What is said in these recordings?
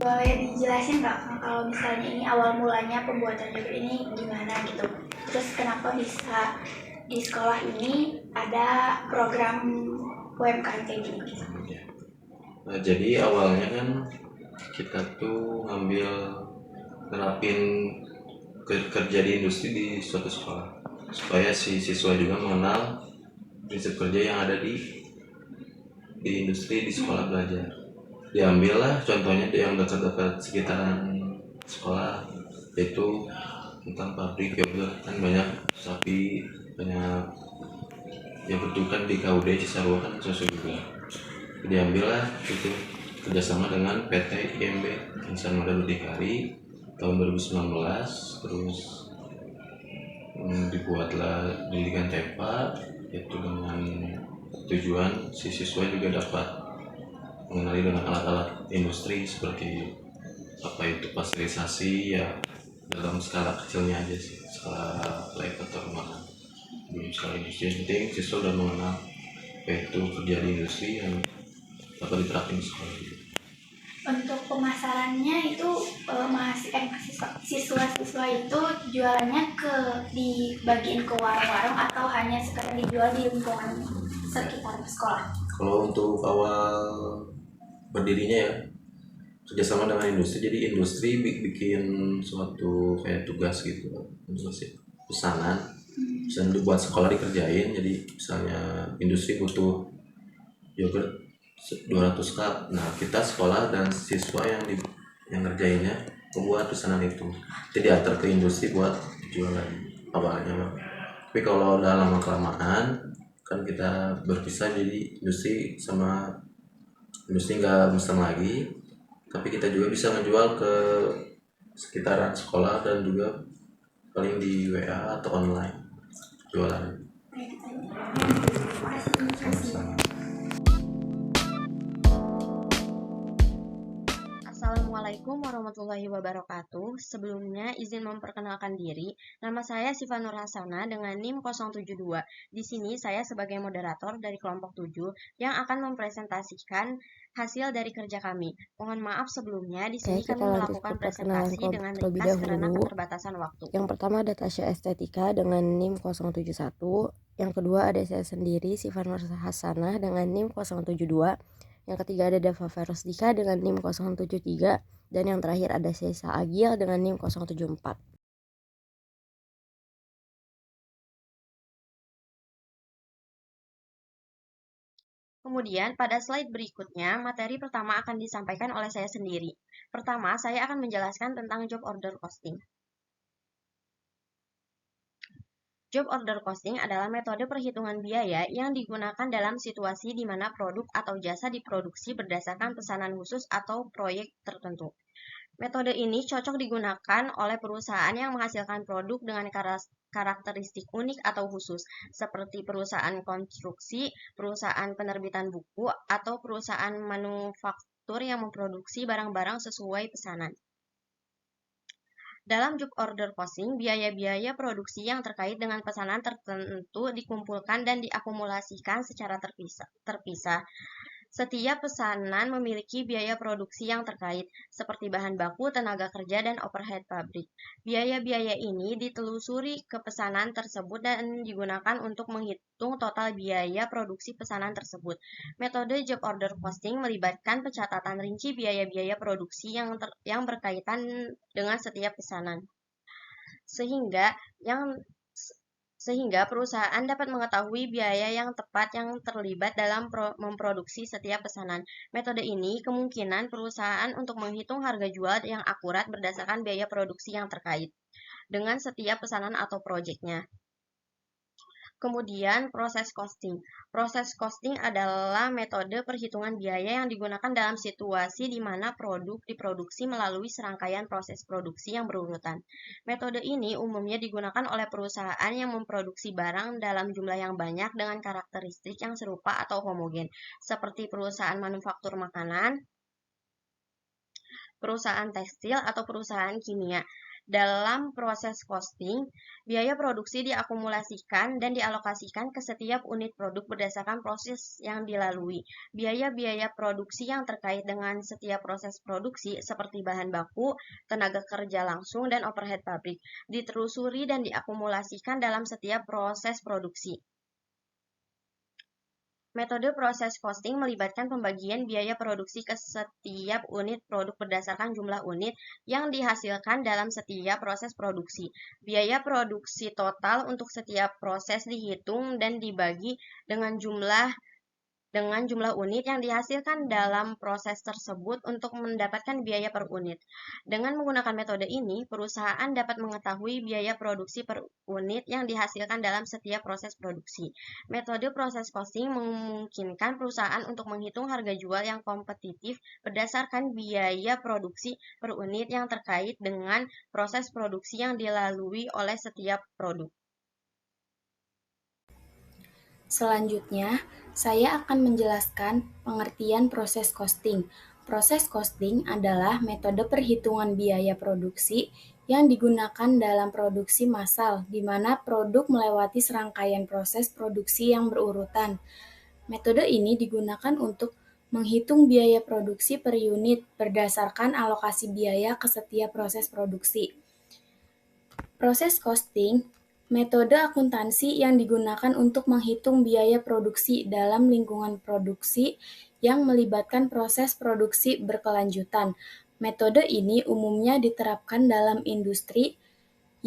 Boleh dijelasin nggak kalau misalnya ini awal mulanya pembuatan yogurt ini gimana gitu? Terus kenapa bisa di sekolah ini ada program UMKM kayak gini? Nah, jadi awalnya kan kita tuh nerapin kerja di industri di suatu sekolah supaya si siswa juga mengenal prinsip kerja yang ada di industri di sekolah belajar. Diambillah contohnya yang dekat-dekat sekitaran sekolah, yaitu tentang pabrik yogurt. Kan banyak sapi, banyak ya betul kan di KUD Cisarua kan susu juga. Diambillah itu kerjasama dengan PT IMB Insan Muda Berdikari tahun 2019. Terus dibuatlah pendidikan TEPA, yaitu dengan tujuan si siswa juga dapat mengenali dengan alat-alat industri seperti apa itu pasteurisasi, ya dalam skala kecilnya aja sih, skala lab atau rumahan, belum skala industri. Yang penting siswa udah mengenal yaitu kerja di industri yang dapat diterapkan di sekolah gitu. Untuk pemasarannya itu siswa-siswa itu jualannya dibagiin ke warung-warung atau hanya sekedar dijual di lingkungan sekitar sekolah? Kalau untuk awal berdirinya ya kerjasama dengan industri, jadi industri bikin suatu kayak tugas gitu, pesanan dibuat sekolah dikerjain. Jadi misalnya industri butuh yogurt 200 cup, nah kita sekolah dan siswa yang ngerjainnya membuat pesanan itu, jadi diantar ke industri buat dijual lagi awalnya bang. Tapi kalau udah lama kelamaan kan kita berpisah, jadi industri nggak mesen lagi, tapi kita juga bisa menjual ke sekitaran sekolah dan juga paling di WA atau online jualan. Sama-sama. Assalamualaikum warahmatullahi wabarakatuh. Sebelumnya izin memperkenalkan diri. Nama saya Siva Nur Hasana dengan NIM 072. Di sini saya sebagai moderator dari kelompok 7 yang akan mempresentasikan hasil dari kerja kami. Mohon maaf sebelumnya di sini kami melakukan presentasi dengan ringkas karena keterbatasan waktu. Yang pertama ada Tasya Estetika dengan NIM 071. Yang kedua ada saya sendiri Siva Nur Hasanah dengan NIM 072. Yang ketiga ada Dava Ferosdika dengan NIM 073. Dan yang terakhir ada Sesa Agil dengan NIM 074. Kemudian, pada slide berikutnya, materi pertama akan disampaikan oleh saya sendiri. Pertama, saya akan menjelaskan tentang job order costing. Job order costing adalah metode perhitungan biaya yang digunakan dalam situasi di mana produk atau jasa diproduksi berdasarkan pesanan khusus atau proyek tertentu. Metode ini cocok digunakan oleh perusahaan yang menghasilkan produk dengan karakteristik unik atau khusus, seperti perusahaan konstruksi, perusahaan penerbitan buku, atau perusahaan manufaktur yang memproduksi barang-barang sesuai pesanan. Dalam job order costing, biaya-biaya produksi yang terkait dengan pesanan tertentu dikumpulkan dan diakumulasikan secara terpisah. Setiap pesanan memiliki biaya produksi yang terkait, seperti bahan baku, tenaga kerja, dan overhead pabrik. Biaya-biaya ini ditelusuri ke pesanan tersebut dan digunakan untuk menghitung total biaya produksi pesanan tersebut. Metode job order costing melibatkan pencatatan rinci biaya-biaya produksi yang berkaitan dengan setiap pesanan. Sehingga perusahaan dapat mengetahui biaya yang tepat yang terlibat dalam memproduksi setiap pesanan. Metode ini kemungkinan perusahaan untuk menghitung harga jual yang akurat berdasarkan biaya produksi yang terkait dengan setiap pesanan atau proyeknya. Kemudian proses costing. Proses costing adalah metode perhitungan biaya yang digunakan dalam situasi di mana produk diproduksi melalui serangkaian proses produksi yang berurutan. Metode ini umumnya digunakan oleh perusahaan yang memproduksi barang dalam jumlah yang banyak dengan karakteristik yang serupa atau homogen, seperti perusahaan manufaktur makanan, perusahaan tekstil, atau perusahaan kimia. Dalam proses costing, biaya produksi diakumulasikan dan dialokasikan ke setiap unit produk berdasarkan proses yang dilalui. Biaya-biaya produksi yang terkait dengan setiap proses produksi seperti bahan baku, tenaga kerja langsung, dan overhead pabrik ditelusuri dan diakumulasikan dalam setiap proses produksi. Metode proses costing melibatkan pembagian biaya produksi ke setiap unit produk berdasarkan jumlah unit yang dihasilkan dalam setiap proses produksi. Biaya produksi total untuk setiap proses dihitung dan dibagi dengan jumlah unit yang dihasilkan dalam proses tersebut untuk mendapatkan biaya per unit. Dengan menggunakan metode ini, perusahaan dapat mengetahui biaya produksi per unit yang dihasilkan dalam setiap proses produksi. Metode proses costing memungkinkan perusahaan untuk menghitung harga jual yang kompetitif berdasarkan biaya produksi per unit yang terkait dengan proses produksi yang dilalui oleh setiap produk. Selanjutnya, saya akan menjelaskan pengertian proses costing. Proses costing adalah metode perhitungan biaya produksi yang digunakan dalam produksi massal, di mana produk melewati serangkaian proses produksi yang berurutan. Metode ini digunakan untuk menghitung biaya produksi per unit berdasarkan alokasi biaya ke setiap proses produksi. Proses costing metode akuntansi yang digunakan untuk menghitung biaya produksi dalam lingkungan produksi yang melibatkan proses produksi berkelanjutan. Metode ini umumnya diterapkan dalam industri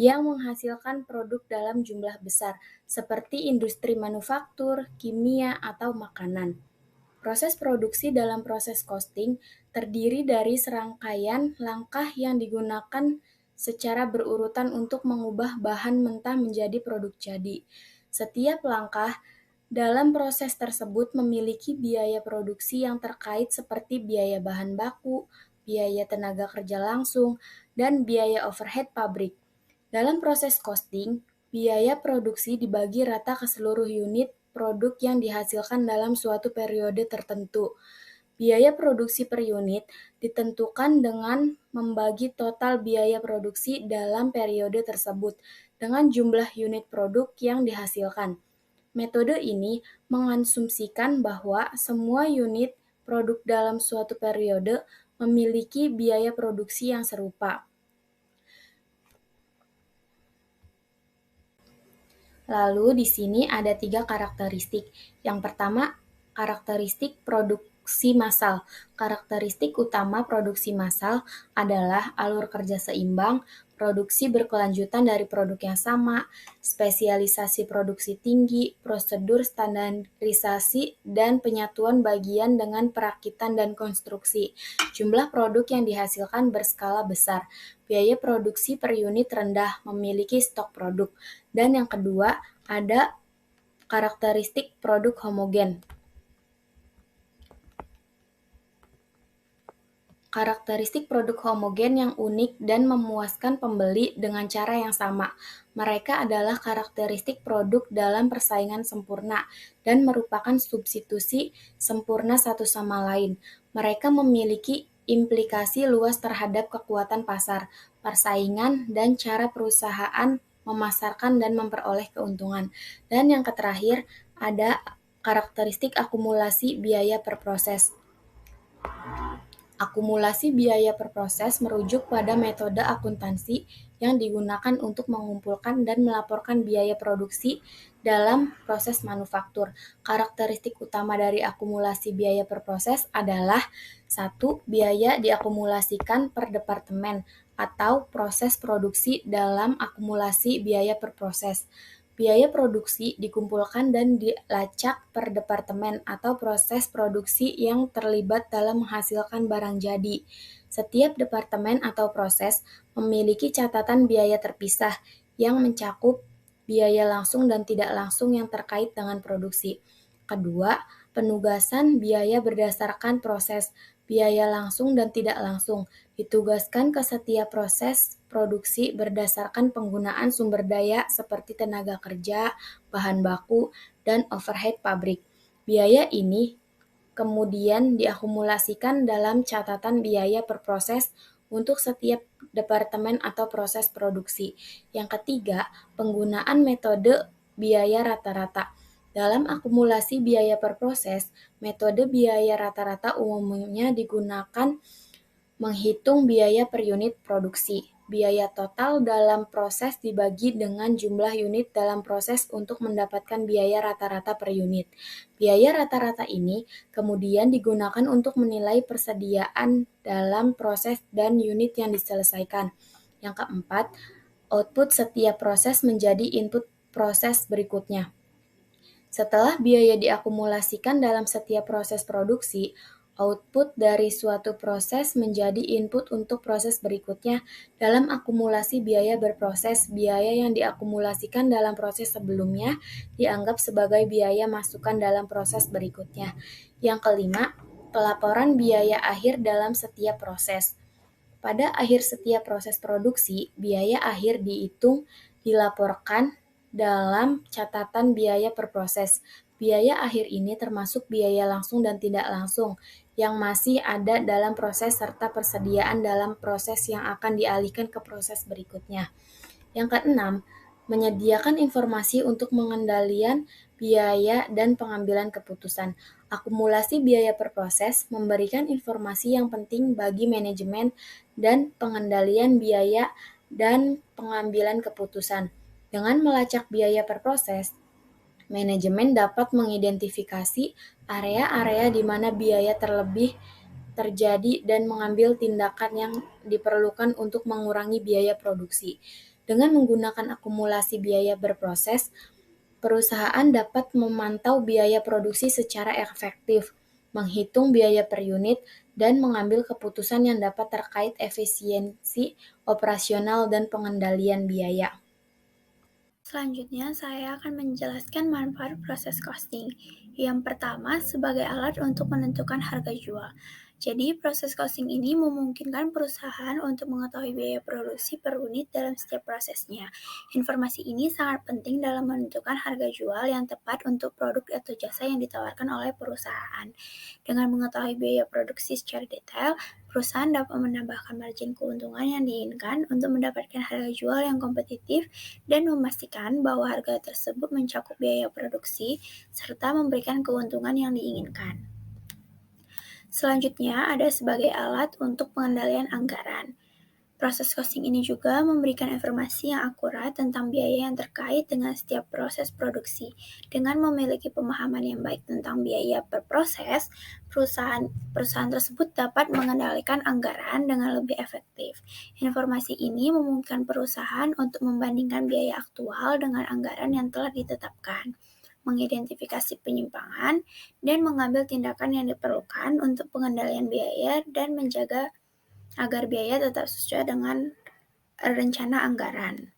yang menghasilkan produk dalam jumlah besar, seperti industri manufaktur, kimia, atau makanan. Proses produksi dalam proses costing terdiri dari serangkaian langkah yang digunakan secara berurutan untuk mengubah bahan mentah menjadi produk jadi. Setiap langkah dalam proses tersebut memiliki biaya produksi yang terkait seperti biaya bahan baku, biaya tenaga kerja langsung, dan biaya overhead pabrik. Dalam proses costing, biaya produksi dibagi rata ke seluruh unit produk yang dihasilkan dalam suatu periode tertentu. Biaya produksi per unit ditentukan dengan membagi total biaya produksi dalam periode tersebut dengan jumlah unit produk yang dihasilkan. Metode ini mengasumsikan bahwa semua unit produk dalam suatu periode memiliki biaya produksi yang serupa. Lalu di sini ada 3 karakteristik. Yang pertama, karakteristik produksi massal. Karakteristik utama produksi massal adalah alur kerja seimbang, produksi berkelanjutan dari produk yang sama, spesialisasi produksi tinggi, prosedur standarisasi, dan penyatuan bagian dengan perakitan dan konstruksi. Jumlah produk yang dihasilkan berskala besar. Biaya produksi per unit rendah, memiliki stok produk. Dan yang kedua, ada karakteristik produk homogen. Karakteristik produk homogen yang unik dan memuaskan pembeli dengan cara yang sama. Mereka adalah karakteristik produk dalam persaingan sempurna dan merupakan substitusi sempurna satu sama lain. Mereka memiliki implikasi luas terhadap kekuatan pasar, persaingan, dan cara perusahaan memasarkan dan memperoleh keuntungan. Dan yang terakhir, ada karakteristik akumulasi biaya per proses. Akumulasi biaya per proses merujuk pada metode akuntansi yang digunakan untuk mengumpulkan dan melaporkan biaya produksi dalam proses manufaktur. Karakteristik utama dari akumulasi biaya per proses adalah 1. Biaya diakumulasikan per departemen atau proses produksi dalam akumulasi biaya per proses. Biaya produksi dikumpulkan dan dilacak per departemen atau proses produksi yang terlibat dalam menghasilkan barang jadi. Setiap departemen atau proses memiliki catatan biaya terpisah yang mencakup biaya langsung dan tidak langsung yang terkait dengan produksi. Kedua, penugasan biaya berdasarkan proses. Biaya langsung dan tidak langsung ditugaskan ke setiap proses produksi berdasarkan penggunaan sumber daya seperti tenaga kerja, bahan baku, dan overhead pabrik. Biaya ini kemudian diakumulasikan dalam catatan biaya per proses untuk setiap departemen atau proses produksi. Yang ketiga, penggunaan metode biaya rata-rata. Dalam akumulasi biaya per proses, metode biaya rata-rata umumnya digunakan menghitung biaya per unit produksi. Biaya total dalam proses dibagi dengan jumlah unit dalam proses untuk mendapatkan biaya rata-rata per unit. Biaya rata-rata ini kemudian digunakan untuk menilai persediaan dalam proses dan unit yang diselesaikan. Yang keempat, output setiap proses menjadi input proses berikutnya. Setelah biaya diakumulasikan dalam setiap proses produksi, output dari suatu proses menjadi input untuk proses berikutnya. Dalam akumulasi biaya berproses, biaya yang diakumulasikan dalam proses sebelumnya dianggap sebagai biaya masukan dalam proses berikutnya. Yang kelima, pelaporan biaya akhir dalam setiap proses. Pada akhir setiap proses produksi, biaya akhir dilaporkan dalam catatan biaya per proses. Biaya akhir ini termasuk biaya langsung dan tidak langsung yang masih ada dalam proses serta persediaan dalam proses yang akan dialihkan ke proses berikutnya. Yang keenam, menyediakan informasi untuk pengendalian biaya dan pengambilan keputusan. Akumulasi biaya per proses memberikan informasi yang penting bagi manajemen dan pengendalian biaya dan pengambilan keputusan. Dengan melacak biaya per proses, manajemen dapat mengidentifikasi area-area di mana biaya terlebih terjadi dan mengambil tindakan yang diperlukan untuk mengurangi biaya produksi. Dengan menggunakan akumulasi biaya berproses, perusahaan dapat memantau biaya produksi secara efektif, menghitung biaya per unit, dan mengambil keputusan yang dapat terkait efisiensi operasional dan pengendalian biaya. Selanjutnya, saya akan menjelaskan manfaat proses costing. Yang pertama, sebagai alat untuk menentukan harga jual. Jadi, proses costing ini memungkinkan perusahaan untuk mengetahui biaya produksi per unit dalam setiap prosesnya. Informasi ini sangat penting dalam menentukan harga jual yang tepat untuk produk atau jasa yang ditawarkan oleh perusahaan. Dengan mengetahui biaya produksi secara detail, perusahaan dapat menambahkan margin keuntungan yang diinginkan untuk mendapatkan harga jual yang kompetitif dan memastikan bahwa harga tersebut mencakup biaya produksi serta memberikan keuntungan yang diinginkan. Selanjutnya, ada sebagai alat untuk pengendalian anggaran. Proses costing ini juga memberikan informasi yang akurat tentang biaya yang terkait dengan setiap proses produksi. Dengan memiliki pemahaman yang baik tentang biaya per proses, perusahaan tersebut dapat mengendalikan anggaran dengan lebih efektif. Informasi ini memungkinkan perusahaan untuk membandingkan biaya aktual dengan anggaran yang telah ditetapkan, mengidentifikasi penyimpangan, dan mengambil tindakan yang diperlukan untuk pengendalian biaya dan menjaga agar biaya tetap sesuai dengan rencana anggaran.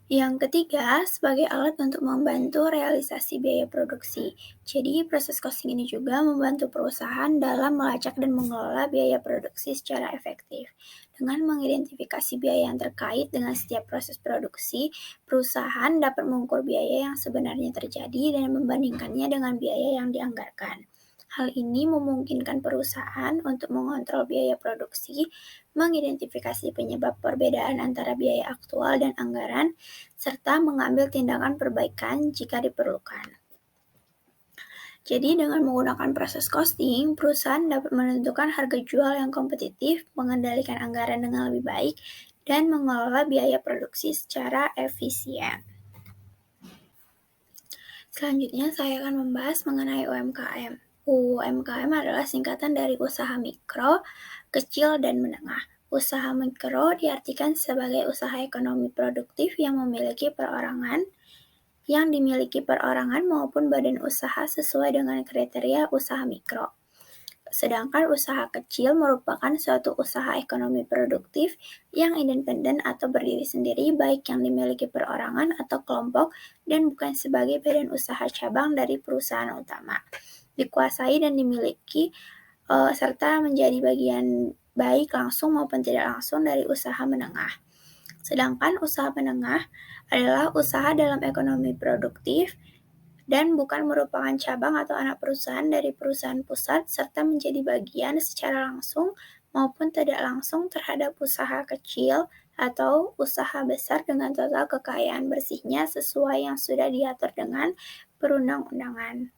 Yang ketiga, sebagai alat untuk membantu realisasi biaya produksi. Jadi, proses costing ini juga membantu perusahaan dalam melacak dan mengelola biaya produksi secara efektif. Dengan mengidentifikasi biaya yang terkait dengan setiap proses produksi, perusahaan dapat mengukur biaya yang sebenarnya terjadi dan membandingkannya dengan biaya yang dianggarkan. Hal ini memungkinkan perusahaan untuk mengontrol biaya produksi, mengidentifikasi penyebab perbedaan antara biaya aktual dan anggaran, serta mengambil tindakan perbaikan jika diperlukan. Jadi, dengan menggunakan proses costing, perusahaan dapat menentukan harga jual yang kompetitif, mengendalikan anggaran dengan lebih baik, dan mengelola biaya produksi secara efisien. Selanjutnya, saya akan membahas mengenai UMKM. UMKM adalah singkatan dari usaha mikro, kecil, dan menengah. Usaha mikro diartikan sebagai usaha ekonomi produktif yang dimiliki perorangan maupun badan usaha sesuai dengan kriteria usaha mikro. Sedangkan usaha kecil merupakan suatu usaha ekonomi produktif yang independen atau berdiri sendiri, baik yang dimiliki perorangan atau kelompok dan bukan sebagai badan usaha cabang dari perusahaan utama, dikuasai dan dimiliki serta menjadi bagian baik langsung maupun tidak langsung dari usaha menengah. Sedangkan usaha menengah adalah usaha dalam ekonomi produktif dan bukan merupakan cabang atau anak perusahaan dari perusahaan pusat serta menjadi bagian secara langsung maupun tidak langsung terhadap usaha kecil atau usaha besar dengan total kekayaan bersihnya sesuai yang sudah diatur dengan perundang-undangan.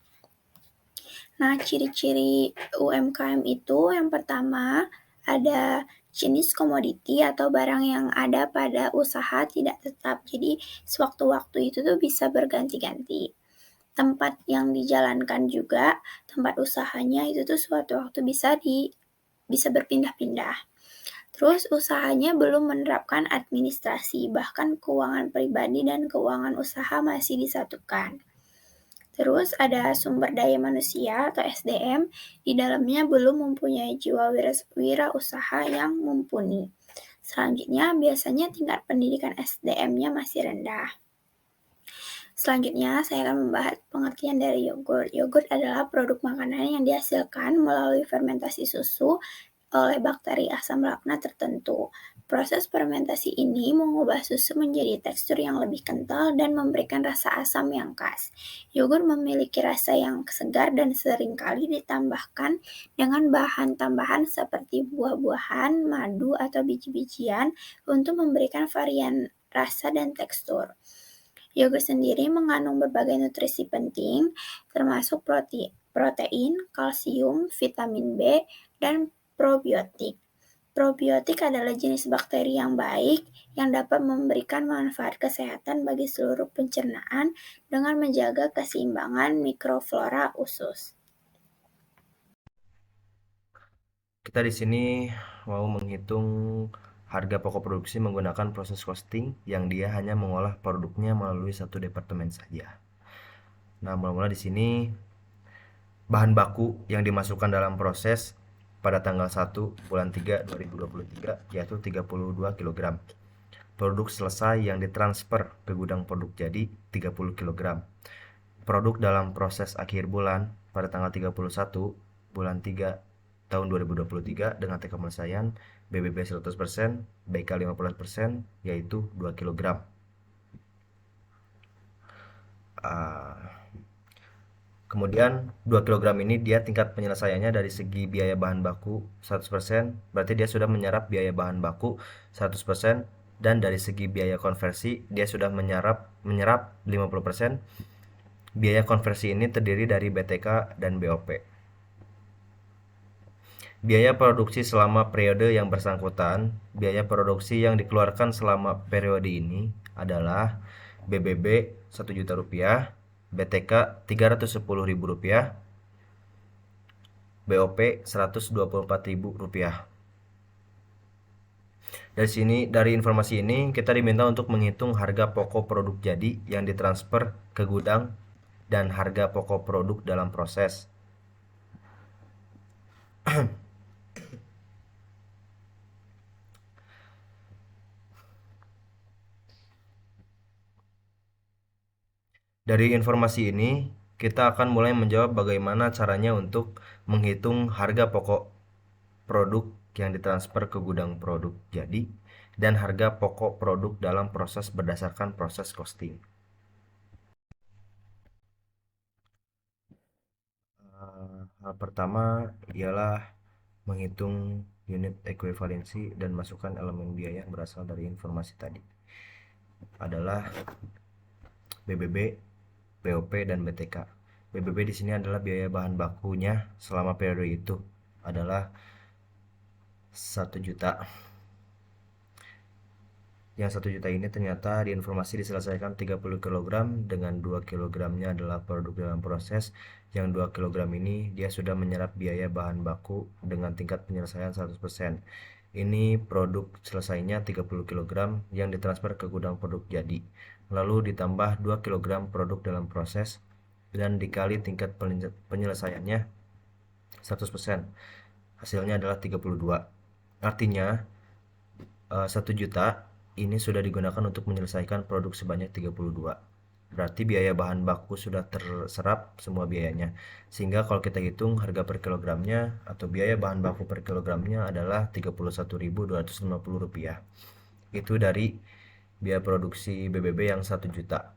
Nah, ciri-ciri UMKM itu yang pertama ada jenis komoditi atau barang yang ada pada usaha tidak tetap. Jadi, sewaktu-waktu itu tuh bisa berganti-ganti. Tempat yang dijalankan juga, tempat usahanya itu tuh suatu waktu bisa berpindah-pindah. Terus usahanya belum menerapkan administrasi, bahkan keuangan pribadi dan keuangan usaha masih disatukan. Terus ada sumber daya manusia atau SDM, di dalamnya belum mempunyai jiwa wirausaha yang mumpuni. Selanjutnya, biasanya tingkat pendidikan SDM-nya masih rendah. Selanjutnya, saya akan membahas pengertian dari yogurt. Yogurt adalah produk makanan yang dihasilkan melalui fermentasi susu oleh bakteri asam laknat tertentu. Proses fermentasi ini mengubah susu menjadi tekstur yang lebih kental dan memberikan rasa asam yang khas. Yogurt memiliki rasa yang segar dan seringkali ditambahkan dengan bahan tambahan seperti buah-buahan, madu, atau biji-bijian untuk memberikan varian rasa dan tekstur. Yogurt sendiri mengandung berbagai nutrisi penting, termasuk protein, kalsium, vitamin B, dan probiotik. Probiotik adalah jenis bakteri yang baik yang dapat memberikan manfaat kesehatan bagi seluruh pencernaan dengan menjaga keseimbangan mikroflora usus. Kita di sini mau menghitung harga pokok produksi menggunakan proses costing yang dia hanya mengolah produknya melalui satu departemen saja. Nah, mula-mula di sini bahan baku yang dimasukkan dalam proses pada tanggal 1 bulan 3 2023 yaitu 32 kg. Produk selesai yang ditransfer ke gudang produk jadi 30 kg. Produk dalam proses akhir bulan pada tanggal 31 bulan 3 tahun 2023 dengan tingkat penyelesaian BBB 100%, BK 50% yaitu 2 kg. Kemudian 2 kg ini dia tingkat penyelesaiannya dari segi biaya bahan baku 100%, berarti dia sudah menyerap biaya bahan baku 100%, dan dari segi biaya konversi dia sudah menyerap 50%. Biaya konversi ini terdiri dari BTK dan BOP. Biaya produksi selama periode yang bersangkutan, biaya produksi yang dikeluarkan selama periode ini adalah BBB Rp1.000.000, BTK Rp310.000, BOP Rp124.000. Dari informasi ini kita diminta untuk menghitung harga pokok produk jadi yang ditransfer ke gudang dan harga pokok produk dalam proses. Dari informasi ini, kita akan mulai menjawab bagaimana caranya untuk menghitung harga pokok produk yang ditransfer ke gudang produk jadi dan harga pokok produk dalam proses berdasarkan proses costing. Hal pertama ialah menghitung unit ekuivalensi dan masukkan elemen biaya yang berasal dari informasi tadi. Adalah BBB, BOP, dan BTK. BBB di sini adalah biaya bahan bakunya selama periode itu adalah 1 juta. Yang 1 juta ini ternyata di informasi diselesaikan 30 kg dengan 2 kg-nya adalah produk dalam proses. Yang 2 kg ini dia sudah menyerap biaya bahan baku dengan tingkat penyelesaian 100%. Ini produk selesainya 30 kg yang ditransfer ke gudang produk jadi. Lalu ditambah 2 kg produk dalam proses dan dikali tingkat penyelesaiannya 100%. Hasilnya adalah 32. Artinya 1 juta ini sudah digunakan untuk menyelesaikan produk sebanyak 32. Berarti biaya bahan baku sudah terserap semua biayanya. Sehingga kalau kita hitung harga per kilogramnya atau biaya bahan baku per kilogramnya adalah Rp31.250. Itu dari biaya produksi BBB yang 1 juta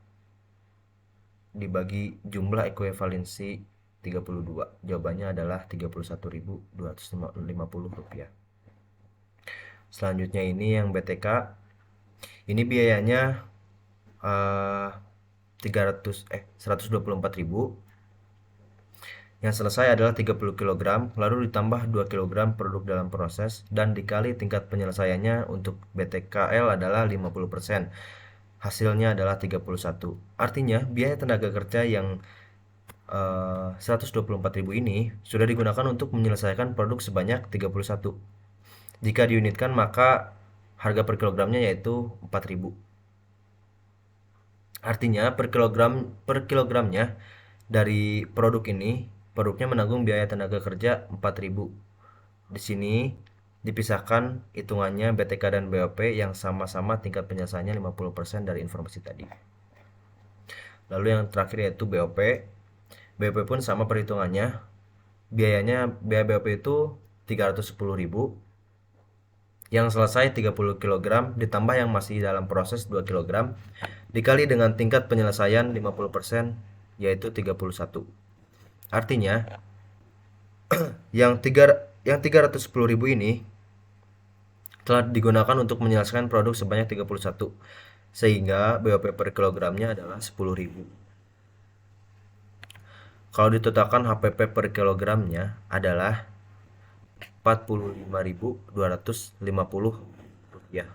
dibagi jumlah ekuivalensi 32. Jawabannya adalah Rp31.250. Selanjutnya ini yang BTK, ini biayanya 124.000. Yang selesai adalah 30 kg, lalu ditambah 2 kg produk dalam proses, dan dikali tingkat penyelesaiannya untuk BTKL adalah 50%. Hasilnya adalah 31. Artinya, biaya tenaga kerja yang 124.000 ini sudah digunakan untuk menyelesaikan produk sebanyak 31. Jika diunitkan, maka harga per kilogramnya yaitu 4.000. Artinya, per kilogramnya dari produk ini, produknya menanggung biaya tenaga kerja 4.000. Di sini dipisahkan hitungannya BTK dan BOP yang sama-sama tingkat penyelesaiannya 50% dari informasi tadi. Lalu yang terakhir yaitu BOP. BOP pun sama perhitungannya. Biaya BOP itu 310.000. Yang selesai 30 kg ditambah yang masih dalam proses 2 kg dikali dengan tingkat penyelesaian 50% yaitu 31. Artinya yang 310.000 ini telah digunakan untuk menyelesaikan produk sebanyak 31, sehingga BOP per kilogramnya adalah 10.000. Kalau ditotalkan HPP per kilogramnya adalah 45.250 rupiah.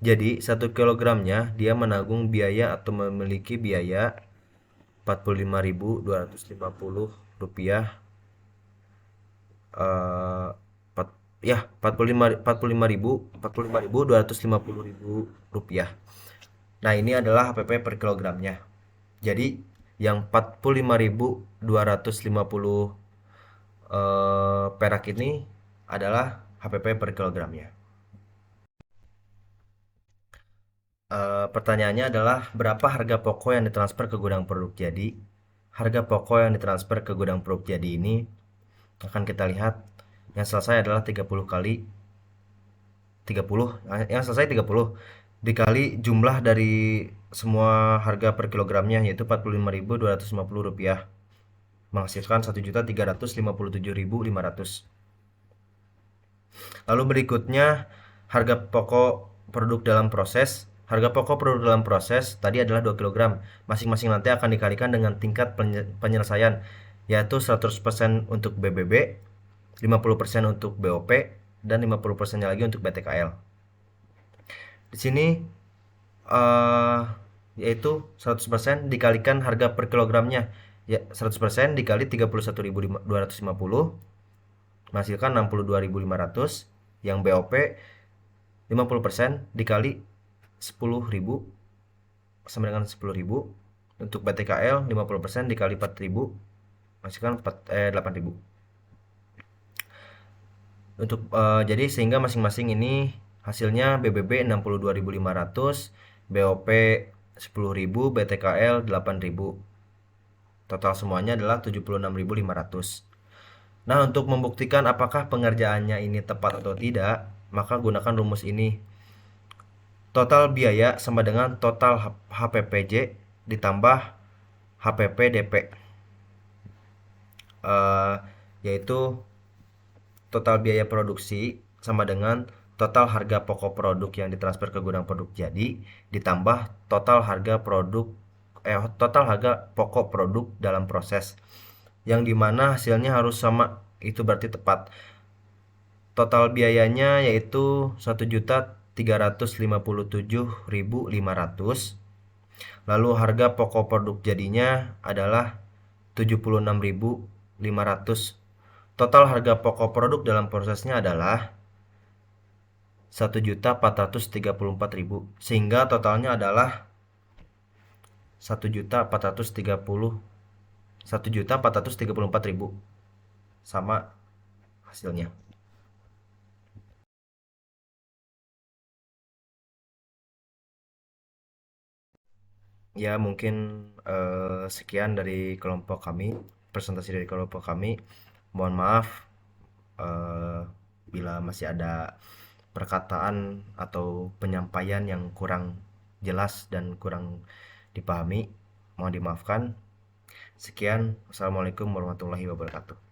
Jadi 1 kilogramnya dia menanggung biaya atau memiliki biaya 45.250 rupiah. 45.250 rupiah. Nah, ini adalah HPP per kilogramnya. Jadi yang 45.250 perak ini adalah HPP per kilogramnya. Pertanyaannya adalah berapa harga pokok yang ditransfer ke gudang produk jadi? Harga pokok yang ditransfer ke gudang produk jadi ini akan kita lihat yang selesai adalah 30 kali 30, yang selesai 30 dikali jumlah dari semua harga per kilogramnya yaitu 45.250 rupiah menghasilkan 1.357.500. Lalu berikutnya harga pokok produk dalam proses. Harga pokok produk dalam proses tadi adalah 2 kg. Masing-masing nanti akan dikalikan dengan tingkat penyelesaian yaitu 100% untuk BBB, 50% untuk BOP, dan 50% lagi untuk BTKL. Di sini yaitu 100% dikalikan harga per kilogramnya. Ya, 100% dikali 31.250 menghasilkan 62.500. Yang BOP 50% dikali 10.000 sama dengan 10.000. Untuk BTKL 50% dikali 4.000 menghasilkan 8.000. Untuk jadi sehingga masing-masing ini hasilnya BBB 62.500, BOP 10.000, BTKL 8.000. Total semuanya adalah 76.500. Nah, untuk membuktikan apakah pengerjaannya ini tepat atau tidak, maka gunakan rumus ini. Total biaya sama dengan total HPPJ ditambah HPP DP. Yaitu total biaya produksi sama dengan total harga pokok produk yang ditransfer ke gudang produk jadi ditambah total harga pokok produk dalam proses, yang dimana hasilnya harus sama, itu berarti tepat. Total biayanya yaitu 1.357.500. Lalu harga pokok produk jadinya adalah 76.500. Total harga pokok produk dalam prosesnya adalah 1.434.000, sehingga totalnya adalah 1.434.000 sama hasilnya. Ya, mungkin sekian dari kelompok kami, presentasi dari kelompok kami. Mohon maaf bila masih ada perkataan atau penyampaian yang kurang jelas dan kurang dipahami, mohon dimaafkan. Sekian, wassalamualaikum warahmatullahi wabarakatuh.